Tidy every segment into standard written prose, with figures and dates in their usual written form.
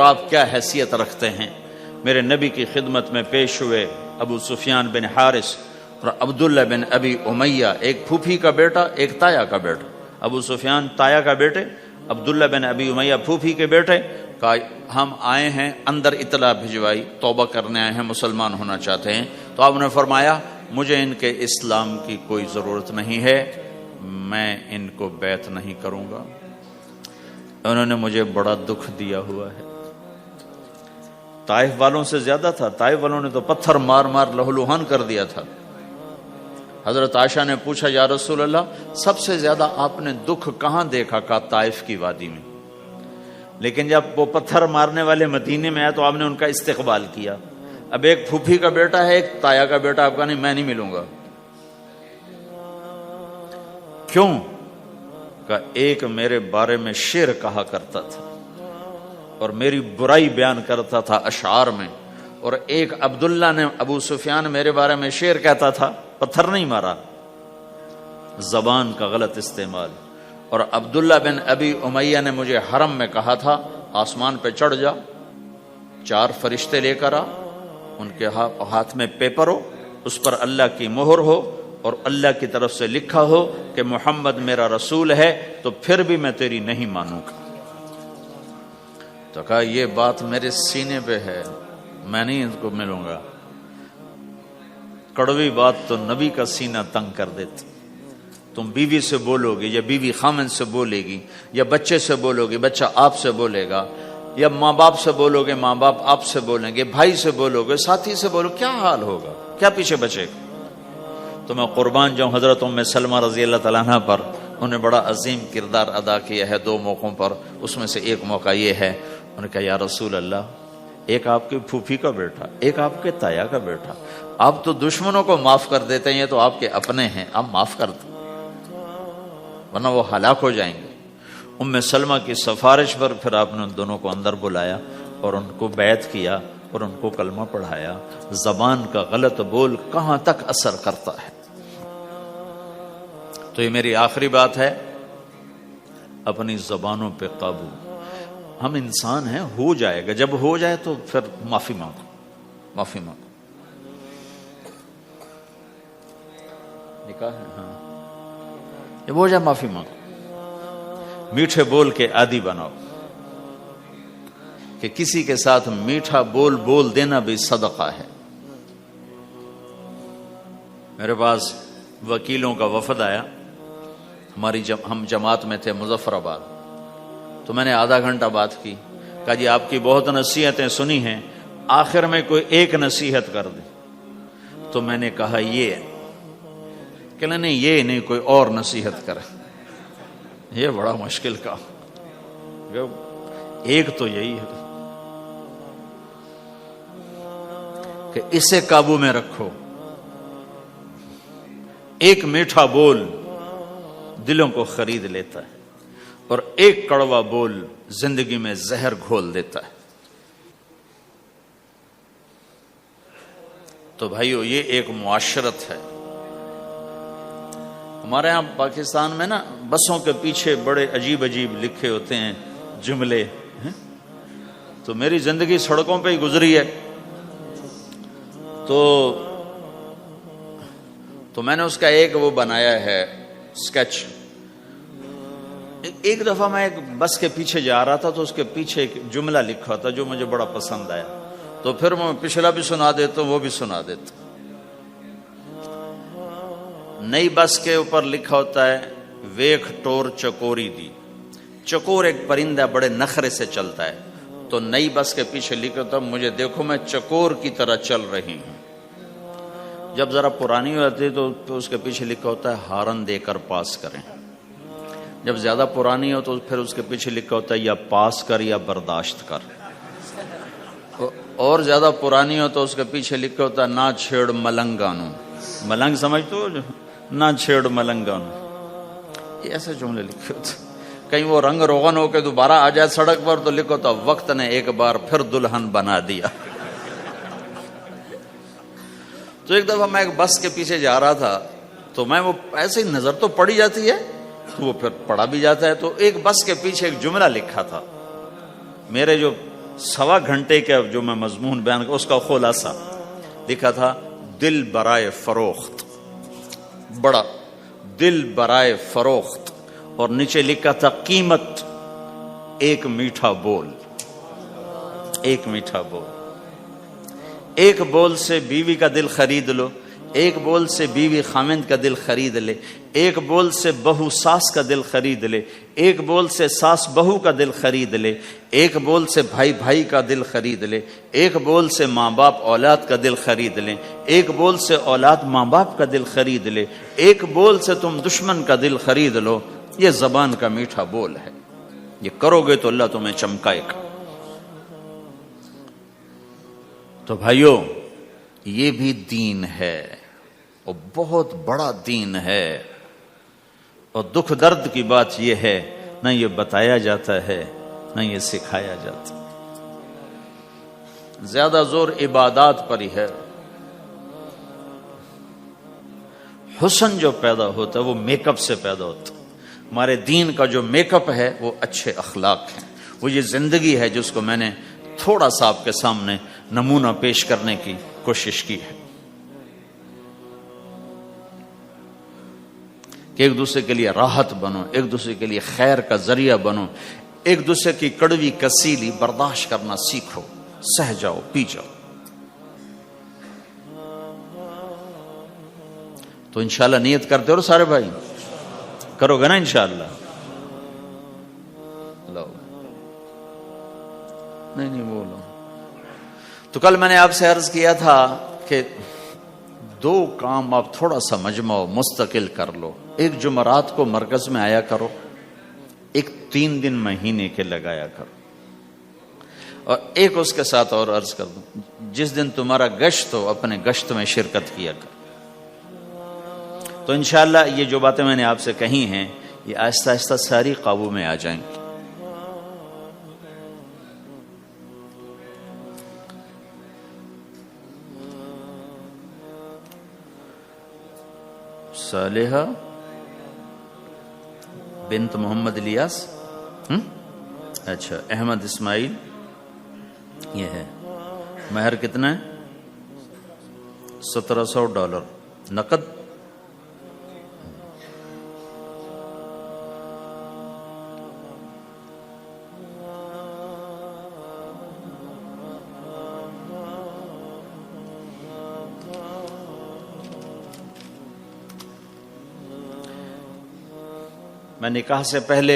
آپ کیا حیثیت رکھتے ہیں۔ میرے نبی کی خدمت میں پیش ہوئے ابو سفیان بن حارث اور عبداللہ بن ابی امیہ، ایک پھوپھی کا بیٹا ایک تایا کا بیٹا، ابو سفیان تایا کا بیٹے، عبداللہ بن ابی امیہ پھوپھی کے بیٹے، کہا ہم آئے ہیں، اندر اطلاع بھجوائی، توبہ کرنے آئے ہیں، مسلمان ہونا چاہتے ہیں۔ تو آپ نے فرمایا مجھے ان کے اسلام کی کوئی ضرورت نہیں ہے، میں ان کو بیعت نہیں کروں گا، انہوں نے مجھے بڑا دکھ دیا ہوا ہے۔ طائف والوں سے زیادہ تھا، طائف والوں نے تو پتھر مار مار لہولوہان کر دیا تھا۔ حضرت عائشہ نے پوچھا یا رسول اللہ سب سے زیادہ آپ نے دکھ کہاں دیکھا؟ کہا طائف کی وادی میں، لیکن جب وہ پتھر مارنے والے مدینے میں آئے تو آپ نے ان کا استقبال کیا۔ اب ایک پھوپھی کا بیٹا ہے، ایک تایا کا بیٹا، آپ کا نہیں، میں نہیں ملوں گا۔ کیوں؟ کہ ایک میرے بارے میں شعر کہا کرتا تھا اور میری برائی بیان کرتا تھا اشعار میں، اور ایک عبداللہ نے، ابو سفیان میرے بارے میں شعر کہتا تھا، پتھر نہیں مارا، زبان کا غلط استعمال۔ اور عبداللہ بن ابی امیہ نے مجھے حرم میں کہا تھا آسمان پہ چڑھ جا، 4 فرشتے لے کر آ، ان کے ہاتھ میں پیپر ہو، اس پر اللہ کی مہر ہو اور اللہ کی طرف سے لکھا ہو کہ محمد میرا رسول ہے، تو پھر بھی میں تیری نہیں مانوں گا۔ تو کہا یہ بات میرے سینے پہ ہے، میں نہیں ان کو ملوں گا۔ کڑوی بات تو نبی کا سینہ تنگ کر دیتی۔ تم بیوی سے بولو گے یا بیوی خامن سے بولے گی، یا بچے سے بولو گے بچہ آپ سے بولے گا، یا ماں باپ سے بولو گے ماں باپ آپ سے بولیں گے، بھائی سے بولو گے، ساتھی سے بولو، کیا حال ہوگا، کیا پیچھے بچے گا؟ تو میں قربان جاؤں حضرت ام سلمہ رضی اللہ تعالیٰ عنہ پر، انہوں نے بڑا عظیم کردار ادا کیا ہے 2 موقعوں پر۔ اس میں سے ایک موقع یہ ہے، انہوں نے کہا یا رسول اللہ، ایک آپ کی پھوپھی کا بیٹا، ایک آپ کے تایا کا بیٹا، آپ تو دشمنوں کو معاف کر دیتے ہیں، یہ تو آپ کے اپنے ہیں، آپ معاف کر دیں ورنہ وہ ہلاک ہو جائیں گے۔ ام سلمہ کی سفارش پر پھر آپ نے دونوں کو اندر بلایا اور ان کو بیعت کیا اور ان کو کلمہ پڑھایا۔ زبان کا غلط بول کہاں تک اثر کرتا ہے۔ تو یہ میری آخری بات ہے، اپنی زبانوں پہ قابو۔ ہم انسان ہیں، ہو جائے گا، جب ہو جائے تو پھر معافی مانگو، معافی مانگو۔ نکاح ہے، ہاں، جب ہو جائے معافی مانگو۔ میٹھے بول کے عادی بناؤ کہ کسی کے ساتھ میٹھا بول بول دینا بھی صدقہ ہے۔ میرے پاس وکیلوں کا وفد آیا، ہم جماعت میں تھے مظفر آباد، تو میں نے آدھا گھنٹہ بات کی، کہا جی آپ کی بہت نصیحتیں سنی ہیں، آخر میں کوئی ایک نصیحت کر دیں۔ تو میں نے کہا یہ، کہ نہیں یہ نہیں، کوئی اور نصیحت کرے۔ یہ بڑا مشکل کام، ایک تو یہی ہے کہ اسے قابو میں رکھو۔ ایک میٹھا بول دلوں کو خرید لیتا ہے اور ایک کڑوا بول زندگی میں زہر گھول دیتا ہے۔ تو بھائیو یہ ایک معاشرت ہے۔ ہمارے ہاں پاکستان میں نا بسوں کے پیچھے بڑے عجیب عجیب لکھے ہوتے ہیں جملے، تو میری زندگی سڑکوں پہ ہی گزری ہے، تو میں نے اس کا ایک وہ بنایا ہے سکیچ۔ ایک دفعہ میں ایک بس کے پیچھے جا رہا تھا تو اس کے پیچھے ایک جملہ لکھا تھا جو مجھے بڑا پسند آیا، تو پھر میں پچھلا بھی سنا دیتا ہوں، وہ بھی سنا دیتا ہوں۔ نئی بس کے اوپر لکھا ہوتا ہے ویکھ ٹور چکوری دی۔ چکور ایک پرندہ بڑے نخرے سے چلتا ہے، تو نئی بس کے پیچھے لکھا ہوتا ہے مجھے دیکھو میں چکور کی طرح چل رہی ہوں۔ جب ذرا پرانی ہو جاتی ہے تو اس کے پیچھے لکھا ہوتا ہے ہارن دے کر پاس کریں۔ جب زیادہ پرانی ہو تو پھر اس کے پیچھے لکھا ہوتا ہے یا پاس کر یا برداشت کر۔ اور زیادہ پرانی ہو تو اس کے پیچھے لکھا ہوتا ہے نہ چھیڑ ملنگانو۔ ملنگ سمجھتے ہو؟ نہ چھیڑ ملنگانو۔ یہ ایسے جملے لکھے ہوتے، کہیں وہ رنگ روغن ہو کے دوبارہ آ جائے سڑک پر تو لکھو تو وقت نے ایک بار پھر دلہن بنا دیا۔ تو ایک دفعہ میں ایک بس کے پیچھے جا رہا تھا، تو میں وہ ایسے ہی نظر تو پڑی جاتی ہے تو وہ پھر پڑھا بھی جاتا ہے، تو ایک بس کے پیچھے ایک جملہ لکھا تھا، میرے جو سوا گھنٹے کا جو میں مضمون بیان کر اس کا خلاصہ لکھا تھا دل برائے فروخت، بڑا دل برائے فروخت، اور نیچے لکھا تھا قیمت ایک میٹھا بول، ایک میٹھا بول۔ ایک بول سے بیوی کا دل خرید لو، ایک بول سے بیوی خامند کا دل خرید لے، ایک بول سے بہو ساس کا دل خرید لے، ایک بول سے ساس بہو کا دل خرید لے، ایک بول سے بھائی بھائی کا دل خرید لے، ایک بول سے ماں باپ اولاد کا دل خرید لے، ایک بول سے اولاد ماں باپ کا دل خرید لے، ایک بول سے تم دشمن کا دل خرید لو۔ یہ زبان کا میٹھا بول ہے، یہ کرو گے تو اللہ تمہیں چمکائے گا۔ تو بھائیو، یہ بھی دین ہے اور بہت بڑا دین ہے، اور دکھ درد کی بات یہ ہے نہ یہ بتایا جاتا ہے نہ یہ سکھایا جاتا، زیادہ زور عبادات پر ہی ہے۔ حسن جو پیدا ہوتا ہے وہ میک اپ سے پیدا ہوتا ہے۔ ہمارے دین کا جو میک اپ ہے وہ اچھے اخلاق ہیں، وہ یہ زندگی ہے جس کو میں نے تھوڑا سا آپ کے سامنے نمونہ پیش کرنے کی کوشش کی ہے، کہ ایک دوسرے کے لیے راحت بنو، ایک دوسرے کے لیے خیر کا ذریعہ بنو، ایک دوسرے کی کڑوی کسیلی برداشت کرنا سیکھو، سہ جاؤ، پی جاؤ۔ تو انشاءاللہ نیت کرتے ہو سارے بھائی، کرو گے نا انشاءاللہ؟ نہیں بولو۔ تو کل میں نے آپ سے عرض کیا تھا کہ دو کام آپ تھوڑا سا مجمع مستقل کر لو۔ ایک جمعرات کو مرکز میں آیا کرو، ایک 3 دن مہینے کے لگایا کرو، اور ایک اس کے ساتھ اور عرض کر دوں، جس دن تمہارا گشت ہو اپنے گشت میں شرکت کیا کرو۔ تو انشاءاللہ یہ جو باتیں میں نے آپ سے کہی ہیں یہ آہستہ آہستہ ساری قابو میں آ جائیں گی۔ صالحہ بنت محمد الیاس، اچھا احمد اسماعیل، یہ ہے۔ مہر کتنا ہے؟ $1700 نقد۔ میں نکاح سے پہلے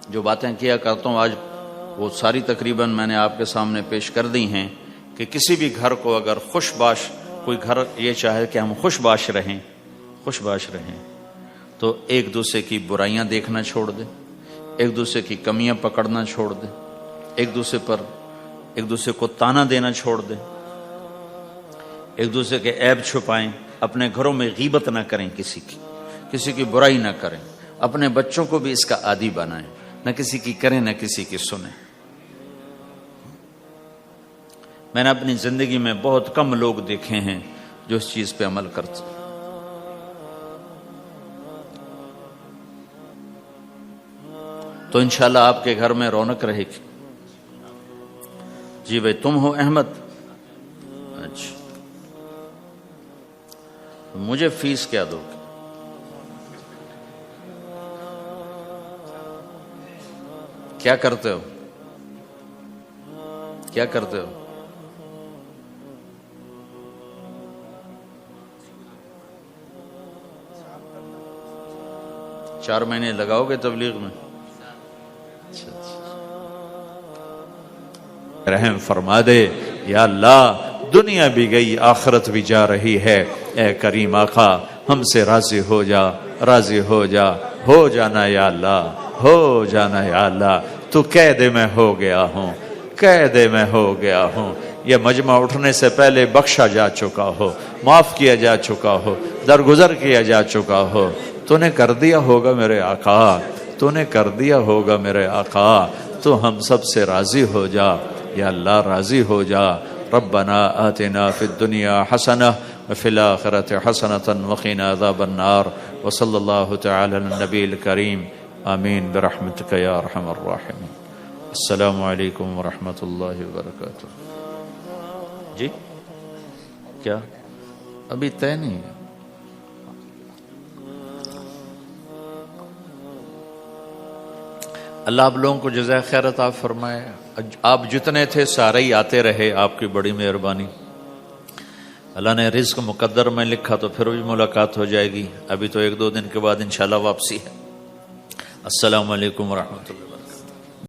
جو باتیں کیا کرتا ہوں آج وہ ساری تقریباً میں نے آپ کے سامنے پیش کر دی ہیں، کہ کسی بھی گھر کو اگر خوش باش، کوئی گھر یہ چاہے کہ ہم خوش باش رہیں تو ایک دوسرے کی برائیاں دیکھنا چھوڑ دے، ایک دوسرے کی کمیاں پکڑنا چھوڑ دے، ایک دوسرے کو تانا دینا چھوڑ دے، ایک دوسرے کے عیب چھپائیں، اپنے گھروں میں غیبت نہ کریں، کسی کی برائی نہ کریں، اپنے بچوں کو بھی اس کا عادی بنائیں، نہ کسی کی کریں نہ کسی کی سنیں۔ میں نے اپنی زندگی میں بہت کم لوگ دیکھے ہیں جو اس چیز پہ عمل کرتے۔ تو انشاءاللہ آپ کے گھر میں رونق رہے گی۔ جی بھائی تم ہو احمد؟ اچھا، مجھے فیس کیا دو گے؟ کیا کرتے ہو؟ 4 مہینے لگاؤ گے تبلیغ میں؟ رحم فرما دے یا اللہ، دنیا بھی گئی آخرت بھی جا رہی ہے، اے کریم آقا ہم سے راضی ہو جانا یا اللہ، ہو جانا یا اللہ۔ تو قید میں ہو گیا ہوں، یہ مجمع اٹھنے سے پہلے بخشا جا چکا ہو، معاف کیا جا چکا ہو، درگزر کیا جا چکا ہو۔ تو نے کر دیا ہوگا میرے آقا، تو ہم سب سے راضی ہو جا یا اللہ، راضی ہو جا۔ ربنا آتنا فی الدنیا حسنہ وفی الآخرۃ حسنۃ وقنا عذاب النار، وصلی اللہ تعالی علی النبی الکریم، آمین برحمتک یا ارحم الراحمین۔ السلام علیکم ورحمۃ اللہ وبرکاتہ. جی کیا ابھی طے نہیں ہے؟ اللہ آپ لوگوں کو جزائے خیر عطا فرمائے. آپ جتنے تھے سارے ہی آتے رہے، آپ کی بڑی مہربانی. اللہ نے رزق مقدر میں لکھا تو پھر بھی ملاقات ہو جائے گی. ابھی تو 1-2 دن کے بعد انشاءاللہ واپسی ہے. السلام علیکم ورحمۃ اللہ.